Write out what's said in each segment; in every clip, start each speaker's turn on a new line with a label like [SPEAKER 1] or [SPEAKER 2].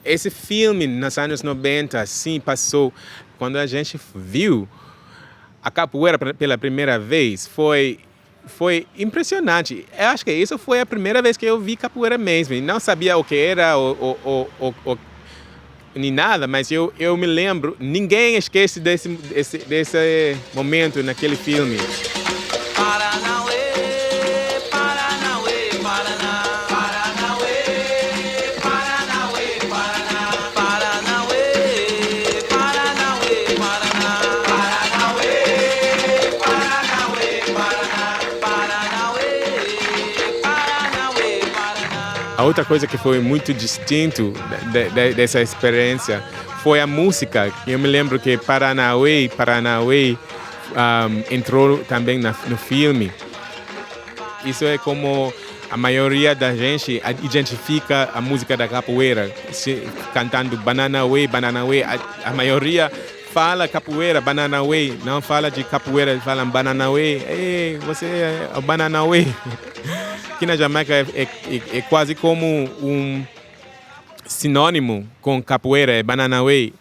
[SPEAKER 1] esse filme, nos anos 90, sim, passou. Quando a gente viu a capoeira pela primeira vez, foi impressionante. Eu acho que isso foi a primeira vez que eu vi capoeira mesmo. E não sabia o que era nem nada, mas eu me lembro. Ninguém esquece desse momento naquele filme. A outra coisa que foi muito distinto dessa experiência foi a música. Eu me lembro que Paranauê entrou também no filme. Isso é como a maioria da gente identifica a música da capoeira, cantando Bananauê. A maioria fala capoeira, Bananauê, não fala de capoeira, falam Bananauê. Ei, você é o Bananauê. Aqui na Jamaica é quase como um sinônimo com capoeira, é Bananauê.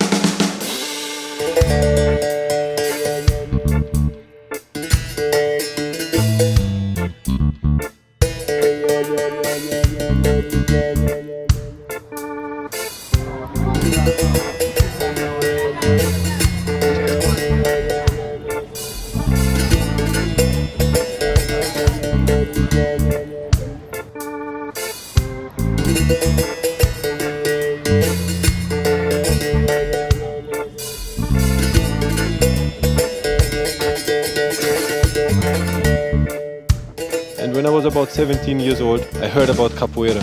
[SPEAKER 2] And when I was about 17 years old, I heard about capoeira.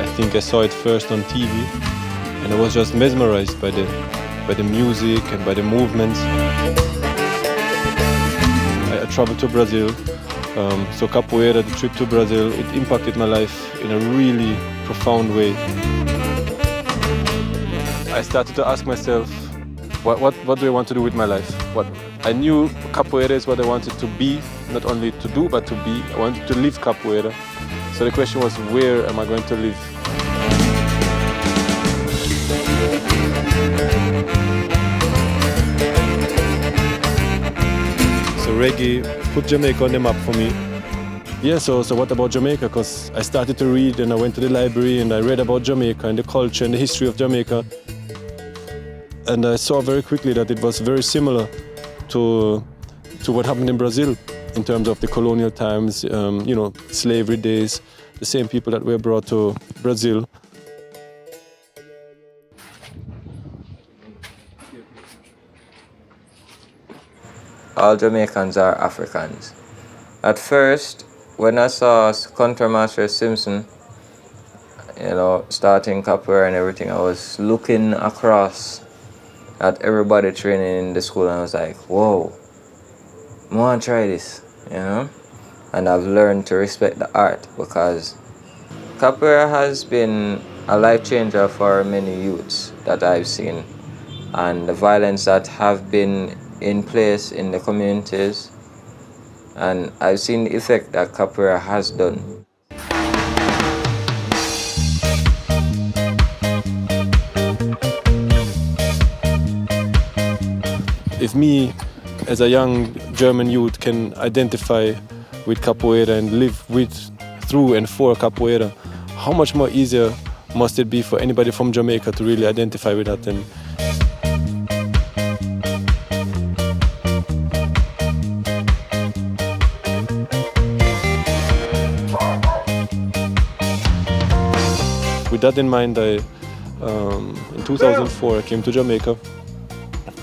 [SPEAKER 2] I think I saw it first on TV, and I was just mesmerized by the music and by the movements. I traveled to Brazil, so capoeira, the trip to Brazil, it impacted my life in a really profound way. I started to ask myself, what do I want to do with my life? I knew capoeira is what I wanted to be, not only to do, but to be. I wanted to live capoeira. So the question was, where am I going to live? So reggae put Jamaica on the map for me. Yeah, so what about Jamaica? Because I started to read and I went to the library and I read about Jamaica and the culture and the history of Jamaica. And I saw very quickly that it was very similar to what happened in Brazil in terms of the colonial times, slavery days, the same people that were brought to Brazil.
[SPEAKER 3] All Jamaicans are Africans. At first, when I saw contra-mestre Simpson, starting capoeira and everything, I was looking across at everybody training in the school and I was like, whoa, I want to try this, And I've learned to respect the art because capoeira has been a life changer for many youths that I've seen. And the violence that have been in place in the communities, and I've seen the effect that capoeira has done.
[SPEAKER 2] If me, as a young German youth, can identify with capoeira and live through and for capoeira, how much more easier must it be for anybody from Jamaica to really identify with that? And with that in mind, in 2004 I came to Jamaica.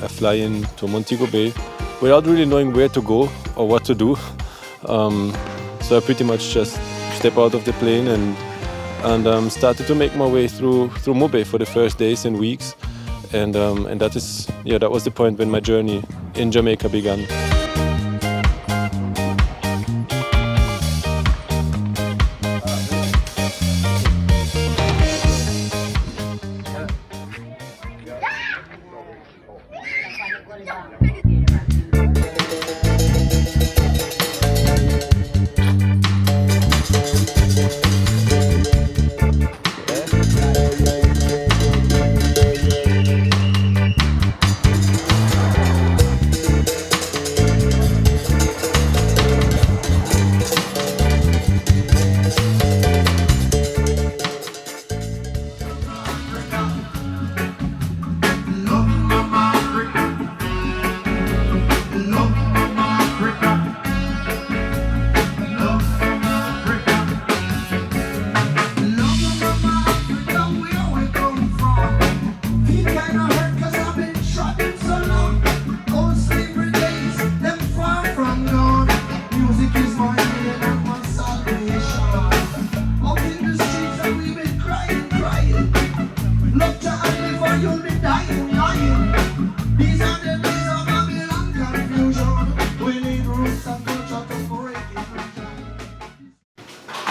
[SPEAKER 2] I fly in to Montego Bay without really knowing where to go or what to do. So I pretty much just stepped out of the plane and started to make my way through Mobe for the first days and weeks. And that was the point when my journey in Jamaica began.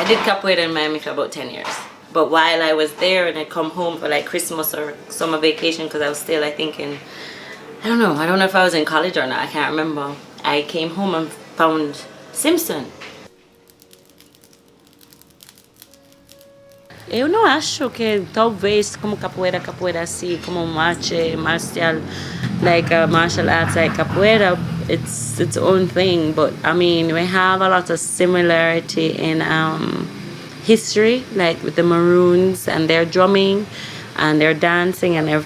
[SPEAKER 4] I did capoeira in Miami for about 10 years. But while I was there and I'd come home for like Christmas or summer vacation, because I was still, I think, I don't know if I was in college or not, I can't remember. I came home and found Simpson. Eu não acho que talvez como capoeira assim, como martial, like martial arts like capoeira, it's its own thing. But I mean, we have a lot of similarity in history, like with the Maroons and their drumming and their dancing and their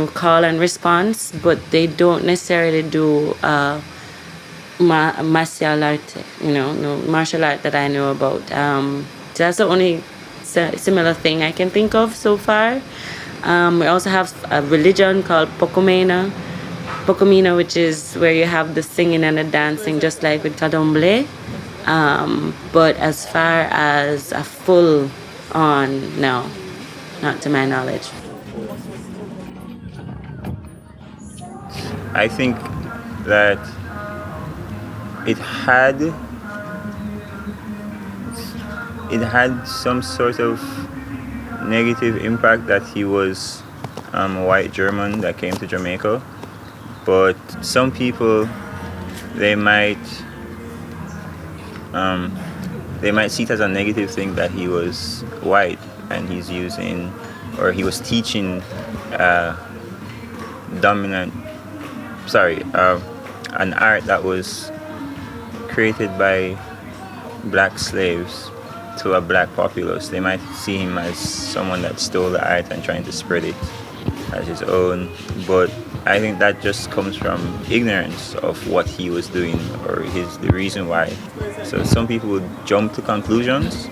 [SPEAKER 4] call and response, but they don't necessarily do martial art, no martial art that I know about. That's the only similar thing I can think of so far. We also have a religion called Pocomena, which is where you have the singing and the dancing, just like with Candomblé. But as far as a full on, no, not to my knowledge.
[SPEAKER 5] I think that it had some sort of negative impact that he was a white German that came to Jamaica. But some people, they might see it as a negative thing that he was white and he was teaching an art that was created by black slaves to a black populace. They might see him as someone that stole the art and trying to spread it as his own. But I think that just comes from ignorance of what he was doing or the reason why. So some people would jump to conclusions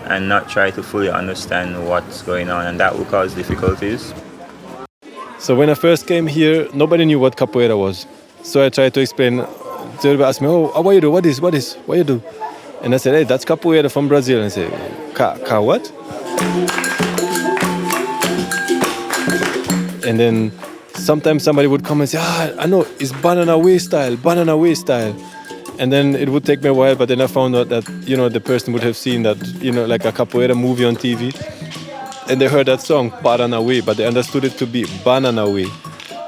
[SPEAKER 5] and not try to fully understand what's going on, and that will cause difficulties.
[SPEAKER 2] So when I first came here, nobody knew what capoeira was. So I tried to explain. Everybody asked me, "Oh, what you do? What you do?" And I said, "Hey, that's capoeira from Brazil." And I said, what?" And then sometimes somebody would come and say, I know, it's banana way style. And then it would take me a while, but then I found out that, the person would have seen that, like a capoeira movie on TV. And they heard that song, Banana Way, but they understood it to be banana way.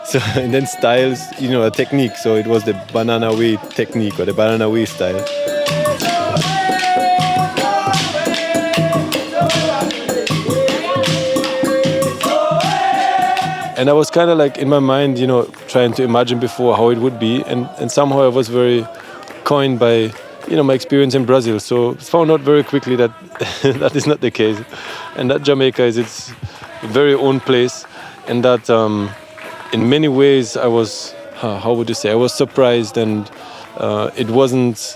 [SPEAKER 2] So, and then styles, a technique. So it was the banana way technique or the banana way style. And I was kind of like in my mind, trying to imagine before how it would be. And somehow I was very coined by, my experience in Brazil. So found out very quickly that that is not the case. And that Jamaica is its very own place. And that in many ways I was, how would you say, I was surprised and it wasn't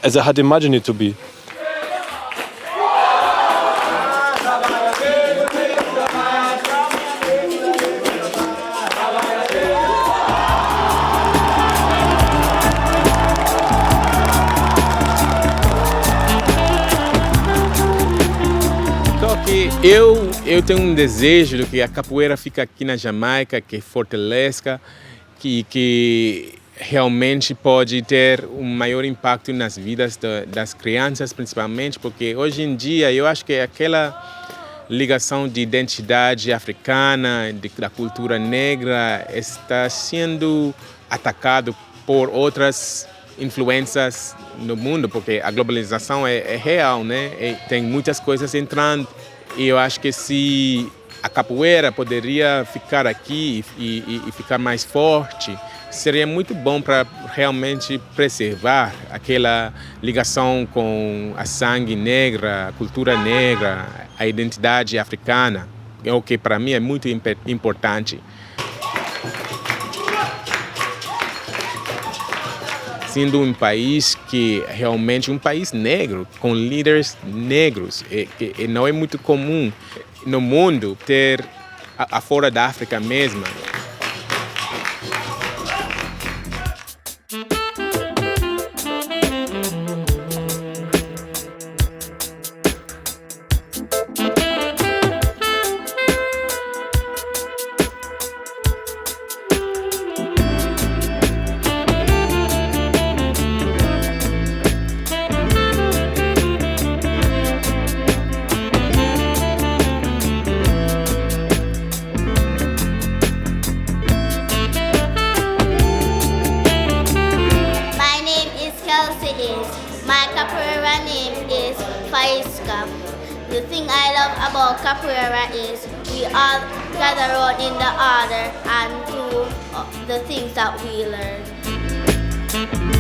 [SPEAKER 2] as I had imagined it to be.
[SPEAKER 1] Eu tenho desejo de que a capoeira fique aqui na Jamaica, que fortaleça, que realmente pode ter um maior impacto nas vidas das crianças, principalmente, porque hoje em dia eu acho que aquela ligação de identidade africana, da cultura negra, está sendo atacado por outras influências no mundo, porque a globalização é real, né? E tem muitas coisas entrando. E eu acho que se a capoeira poderia ficar aqui e ficar mais forte, seria muito bom para realmente preservar aquela ligação com a sangue negra, a cultura negra, a identidade africana, o que para mim é muito importante. Sendo um país que realmente um país negro, com líderes negros, e não é muito comum no mundo ter, fora da África mesmo.
[SPEAKER 6] My name is Faiska. The thing I love about capoeira is we all gather around in the order and do the things that we learn.